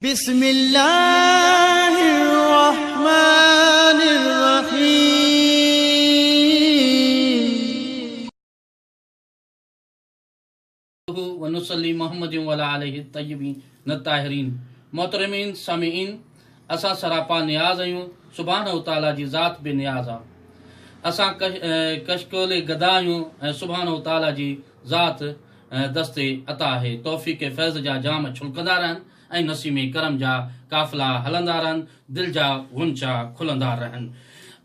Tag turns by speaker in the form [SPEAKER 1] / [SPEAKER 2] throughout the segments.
[SPEAKER 1] بسم الله الرحمن الرحيم
[SPEAKER 2] ونصلي محمد وعلى آله الطيبين الطاهرين मोहतरमीन सामीन असां सरापा नियाज़ आहियूं सुभाणे ताला जी ज़ात बि नियाज़ आहे असां कशकोले गदा आहियूं ऐं सुभाणे ताला जी ज़ात दस्ते अता आहे तौफ़ीक़ फैज़ जा जाम छुलकंदा रहनि ऐं नसीमे करम जा काफ़िला हलंदा रहनि दिलि जा गुंचा खुलंदा रहनि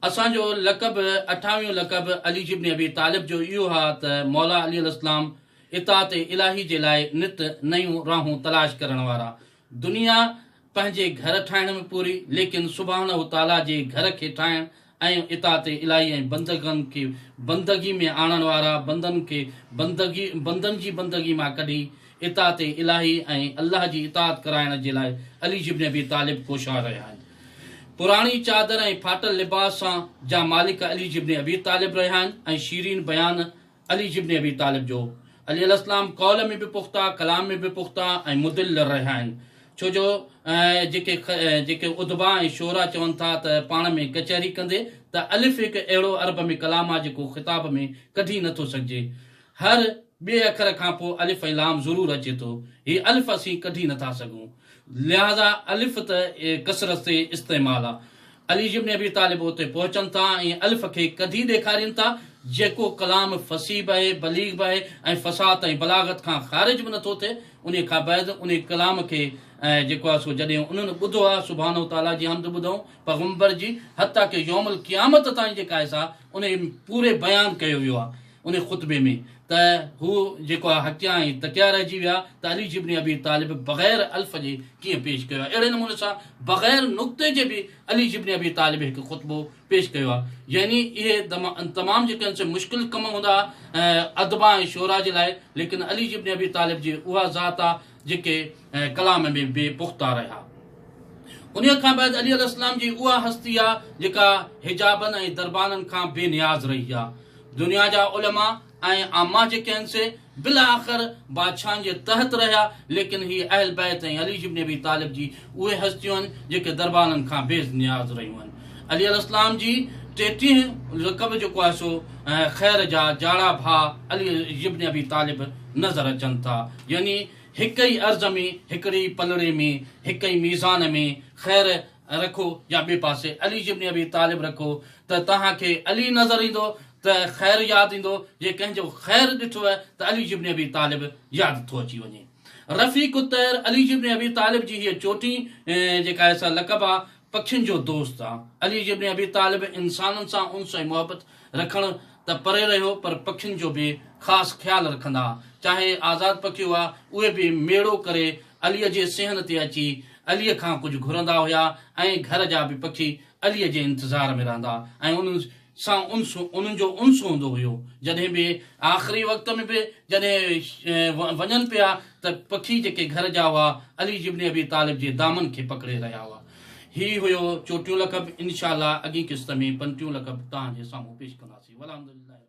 [SPEAKER 2] असांजो लक़ब 28 लक़ब अली इब्न अबी तालिब जो इहो आहे त मौला अली अलैहिस्सलाम इताअत इलाही जे लाइ नित नयूं राहूं तलाश करण वारा दुनिया पंहिंजे घर ठाहिण में पूरी लेकिन सुभाणे ताला जे घर खे ठाहिण ऐं इताअत इलाही ऐं बंदगनि खे बंदगी में आणण वारा बंदनि खे बंदनि जी बंदगी मां कढी इताअत इलाही ऐं अल्लाह जी इताअत कराइण जे लाइ अली इब्न अबी तालिब कोशिश रहिया आहिनि पुराणी चादर ऐं फाटल लिबास सां जा मालिक अली इब्न अबी तालिब रहिया आहिनि ऐं शीरीन बयान अली इब्न अबी तालिब जो अली अलैहिस्सलाम कौल में बि पुख्ता कलाम में बि पुख्ता ऐं मुदिल रहिया आहिनि छो जो जेके उदबा ऐं शोरा चवनि था त पाण में कचहरी कंदे त अलिफ हिकु अहिड़ो अरब में कलाम आहे जेको ख़िताब में कढी नथो सघिजे हर ॿिए अखर खां पोइ अलिफ ऐं लाम ज़रूरु अचे थो हीउ अलिफ असीं कढी नथा सघूं लिहाज़ा अलिफ त कसरत ते इस्तेमालु आहे अली इब्न अबी तालिब उते पहुचनि था ऐं अलिफ खे कढी ॾेखारीनि था जेको कलाम फसीब आहे बलीग बि आहे ऐं फ़साद ऐं बलागत खां ख़ारिज बि नथो थिए उन खां बैदि उन कलाम खे जेको आहे सो जॾहिं उन्हनि ॿुधो आहे सुभाणे ताला जी हमद ॿुधूं पैगंबर जी हता के यौमुल क़यामत ताईं जेका आहे उन पूरे बयानु कयो वियो आहे उन ख़ुतबे में त हू जेको आहे हकिया ऐं तकिया रहिजी विया त अली इब्न अबी तालिब बग़ैर अल्फ़ जे कीअं पेश कयो आहे अहिड़े नमूने सां बग़ैर नुक़्ते जे बि अली इब्न अबी तालिब हिकु ख़ुतबो पेश कयो आहे यानी इहे तमामु जेके आहिनि मुश्किल कम हूंदा अदबा ऐं शोरा जे लाइ लेकिन अली इब्न अबी तालिब जी उहा ज़ात आहे जेके कलाम में बि पुख्ता रहिया उन खां बैदि अली अलैहिस्सलाम जी उहा हस्ती आहे जेका हिजाबनि ऐं दरबारनि खां बेनियाज़ रही आहे दुनिया जा उलमा ऐं आमा जेके आहिनि से बिला आख़िर बादशाहनि जे तहत रहिया लेकिन ही अहल बैत ऐं अली इब्न अबी तालिब जी उहे हस्तियूं आहिनि जेके दरबारनि खां बेनियाज़ रहियूं आहिनि अली अलैहिस्सलाम जी 33 लक़ब जेको आहे सो ख़ैर जा जाड़ा भाउ अली इब्न अबी तालिब नज़र अचनि था यानी हिक ई अर्ज़ में हिकिड़ी पलड़े में हिक ई मीज़ान में ख़ैर रखो या ॿिए पासे अली इब्न अबी तालिब रखो त तव्हांखे अली नज़र ईंदो त ख़ैर यादि ईंदो जे कंहिंजो ख़ैर ॾिठो आहे त अली इब्न अबी तालिब यादि थो अची वञे रफ़ीक़ तैर अली इब्न अबी तालिब जी हीअ चोटी जेका आहे सा लक़ब आहे पखियुनि जो दोस्त आहे अली इब्न अबी तालिब इंसाननि सां उन्स ऐं मुहबत रखण त परे रहियो पर पखियुनि जो बि ख़ासि ख़्यालु रखंदा चाहे आज़ाद पखी हुआ उहे बि मेड़ो करे अलीअ जे सिहन ते अची अलीअ खां कुझु घुरंदा हुया ऐं घर जा बि पखी अलीअ जे इंतज़ार में रहंदा ऐं उन्हनि सां उन्हनि जो उन्स हूंदो हुयो जॾहिं बि आख़िरी वक़्त में बि जॾहिं वञनि पिया त पखी जेके घर जा हुआ अली इब्न अबी तालिब जे दामन खे पकड़े रहिया हुआ ही हुयो चोटियूं लक़ब इंशाअल्लाह अॻी क़िस्त में 35 लक़ब तव्हांजे साम्हूं पेश कंदासीं।